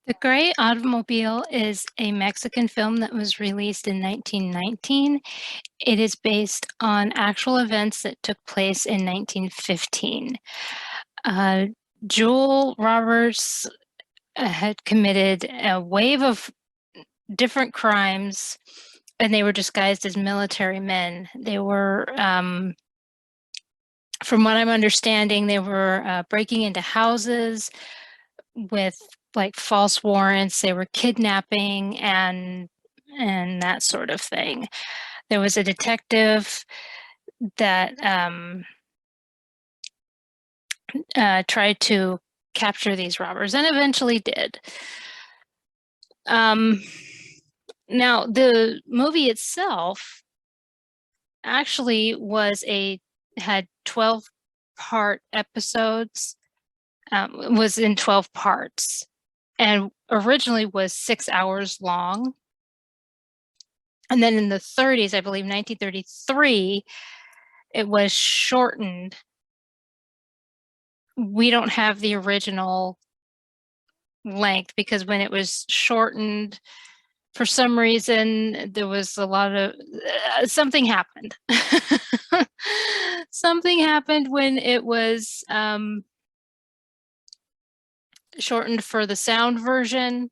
The Gray Automobile is a Mexican film that was released in 1919. It is based on actual events that took place in 1915. Uh, Jewel robbers had committed a wave of different crimes, and they were disguised as military men. They were, from what I'm understanding, they were breaking into houses with like false warrants. They were kidnapping and that sort of thing. There was a detective that tried to capture these robbers and eventually did. Now, the movie itself actually had 12-part episodes, was in 12 parts, and originally was 6 hours long. And then in the 30s, I believe 1933, it was shortened. We don't have the original length because when it was shortened, for some reason, there was a lot of something happened. Something happened when it was shortened for the sound version.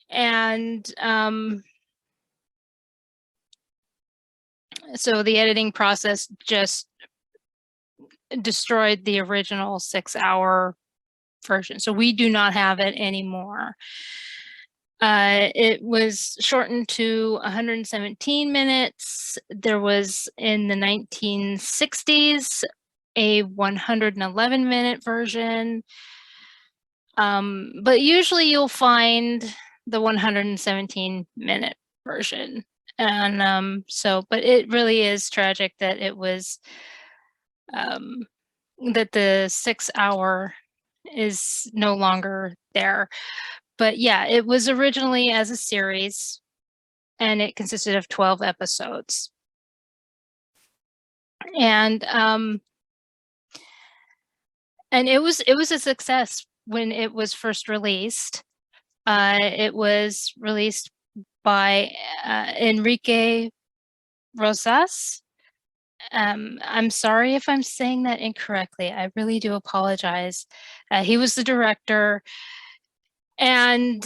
And so the editing process just destroyed the original 6-hour version. So we do not have it anymore. It was shortened to 117 minutes. There was, in the 1960s, a 111-minute version. But usually you'll find the 117-minute version. And but it really is tragic that it was, that the 6-hour is no longer there. But yeah, it was originally as a series, and it consisted of 12 episodes. And it was a success when it was first released. It was released by Enrique Rosas. I'm sorry if I'm saying that incorrectly. I really do apologize. He was the director, and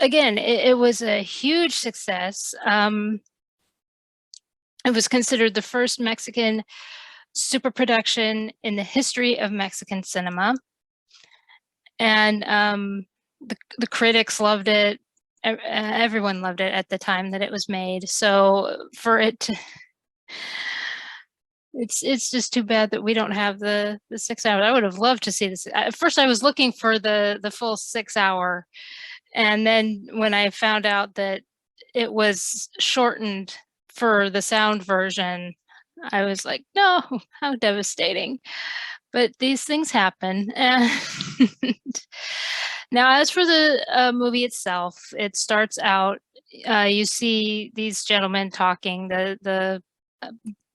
again, it was a huge success. It was considered the first Mexican super production in the history of Mexican cinema. And the critics loved it. Everyone loved it at the time that it was made. So for it to, it's just too bad that we don't have the 6 hours. I would have loved to see this. At first I was looking for the full 6 hour. And then when I found out that it was shortened for the sound version, I was like, no, how devastating. But these things happen. And now, as for the movie itself, it starts out, you see these gentlemen talking, the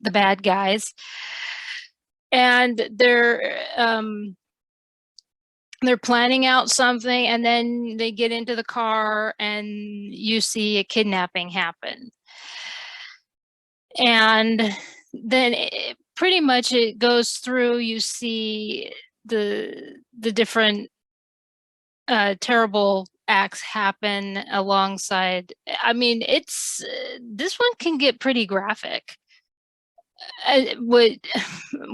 bad guys, and they're planning out something, and then they get into the car and you see a kidnapping happen. And then pretty much it goes through, you see the different terrible acts happen alongside. I mean, it's this one can get pretty graphic. What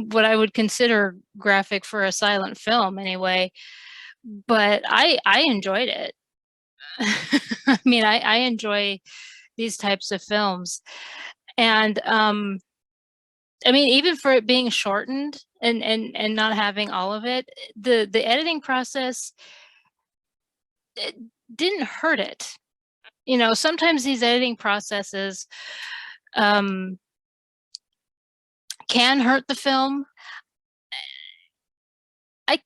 what I would consider graphic for a silent film anyway, but I enjoyed it. I mean, I enjoy these types of films. And I mean, even for it being shortened and not having all of it, the editing process, it didn't hurt it. You know, sometimes these editing processes can hurt the film. I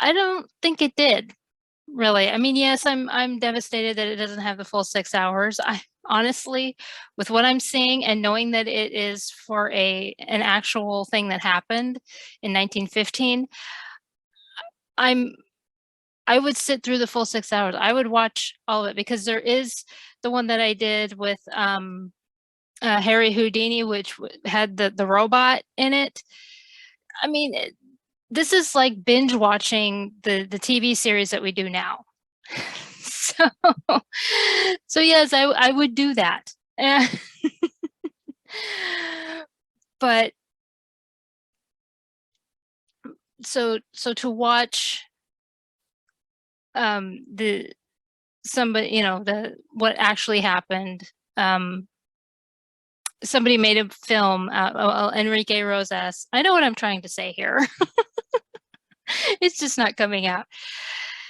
I don't think it did, really. I mean, yes, I'm devastated that it doesn't have the full 6 hours. I honestly, with what I'm seeing and knowing that it is for an actual thing that happened in 1915, I'm I would sit through the full 6 hours. I would watch all of it because there is the one that I did with Harry Houdini, which had the robot in it. I mean, this is like binge watching the TV series that we do now. So, so yes, I would do that. But so to watch the somebody, you know, the what actually happened. Somebody made a film, Enrique Rosas. I know what I'm trying to say here. It's just not coming out.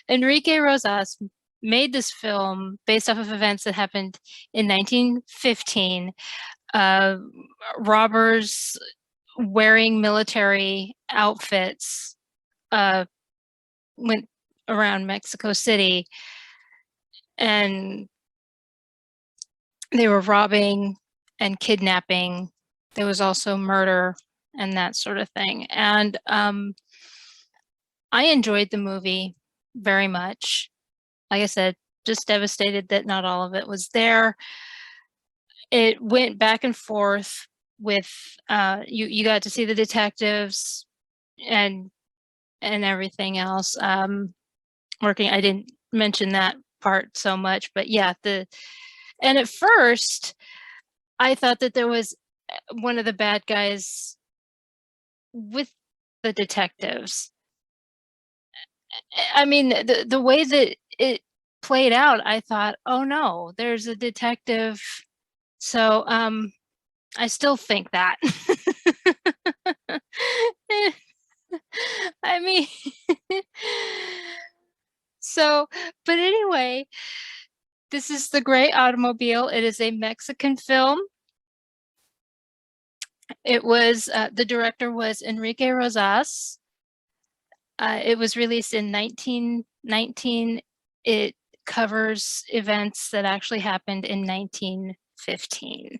Enrique Rosas made this film based off of events that happened in 1915. Robbers wearing military outfits went around Mexico City, and they were robbing and kidnapping. There was also murder and that sort of thing. And I enjoyed the movie very much. Like I said, just devastated that not all of it was there. It went back and forth with you got to see the detectives and everything else working. I didn't mention that part so much, but yeah, and at first I thought that there was one of the bad guys with the detectives. I mean, the way that it played out, I thought, oh no, there's a detective. So I still think that. I mean, so, but anyway, this is The Gray Automobile. It is a Mexican film. It was, the director was Enrique Rosas. It was released in 1919. It covers events that actually happened in 1915.